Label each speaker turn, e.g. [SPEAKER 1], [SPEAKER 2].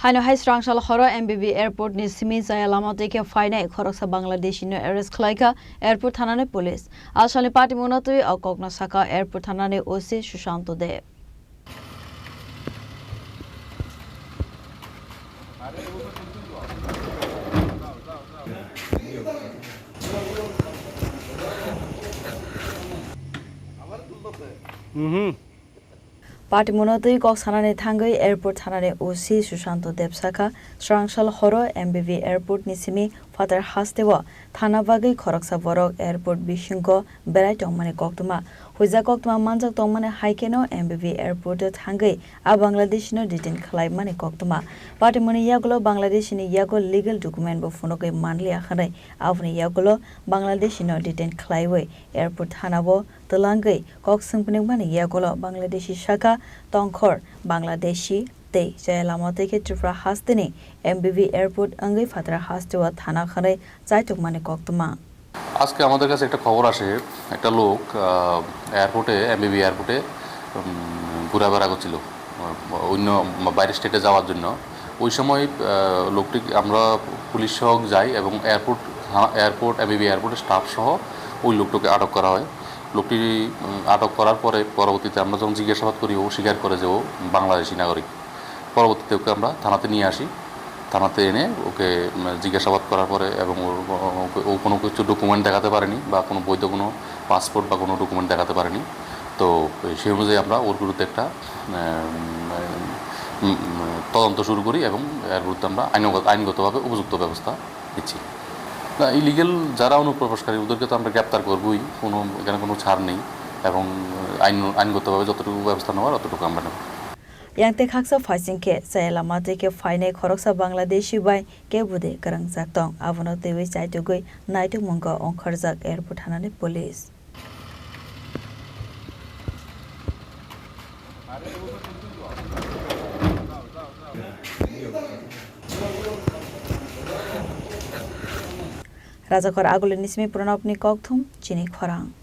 [SPEAKER 1] Hainohai Srangsal Horo MBB Airport ni Simi Chaya Lamatwikhe Phainai Khoroksa Bangladeshino arrest Khlaikha Airport Thanani Police. Salni Patimwng notwi Kokno Sakha Airport Thanani OC Sushanta de. Patimwng notwi Kok Thanani Thangai Airport Thanani OC Sushanta de Sakha Srangsal Horo MBB Airport ni Simi Father Hastewa Thana Bagai Khoroksa Borok Airport Bishinko Berai Tongmani Koktuma Huiza Koktuma Manjak Tongmani Haikeno MBB Airport Thangai a Bangladeshino detain Khlaimani Koktuma Patimwng Yagulo Bangladeshini Yago legal document bo Funokai Manli Akhane Avni Yagulo Bangladeshino detain Khlaiwe Airport Thanabo Telangai Kok Sungpningmani Yagulo Bangladeshi Sakha Tongkhor Bangladeshi Te Chaya Lamatwikhe Tripura Hastini MBB Airport Angai Father Hastewa Thana Khare Chaituk Mane Koktuma
[SPEAKER 2] আজকে আমাদের কাছে একটা খবর আসে একটা লোক এয়ারপোর্টে এমবিবি এয়ারপোর্টে ঘোরাফেরা করছিল অন্য বাইরের স্টেটে যাওয়ার জন্য ওই সময় লোকটি আমরা পুলিশ সহ যাই এবং এয়ারপোর্ট এমবিবি এয়ারপোর্টের স্টাফ সহ ওই লোকটাকে আটক করা হয় লোকটি আটক করার পরে পরবর্তীতে আমরা যখন জিজ্ঞাসাবাদ করি ও স্বীকার করে যে ও বাংলাদেশি নাগরিক পরবর্তীতে ওকে আমরা থানাতে নিয়ে আসি থানাতে এনে ওকে জিজ্ঞাসাবাদ করার পরে এবং ও কোনো কিছু ডকুমেন্ট দেখাতে পারেনি বা কোনো বৈধ কোনো পাসপোর্ট বা কোনো ডকুমেন্ট দেখাতে পারেনি তো সেই অনুযায়ী আমরা ওর বিরুদ্ধে একটা তদন্ত শুরু করি এবং এর বিরুদ্ধে আমরা আইনগতভাবে উপযুক্ত ব্যবস্থা দিচ্ছি না ইলিগেল যারা অনুপ্রবেশকারী ওদেরকে তো আমরা গ্রেপ্তার করবই এখানে কোনো ছাড় নেই এবং আইনগতভাবে যতটুকু ব্যবস্থা নেওয়ার ততটুকু আমরা নেব
[SPEAKER 1] Yang te khaksa Phaisingkhe Chaya Lamatwikhe Phainai Khoroksa Bangladeshi bai kebude Khorang Tong Avono tewi chaitugui Patimwng Ongkharjak Airport Thanani Police Rajakor Agulini Simi Pranopni Kokthum Chini Khorang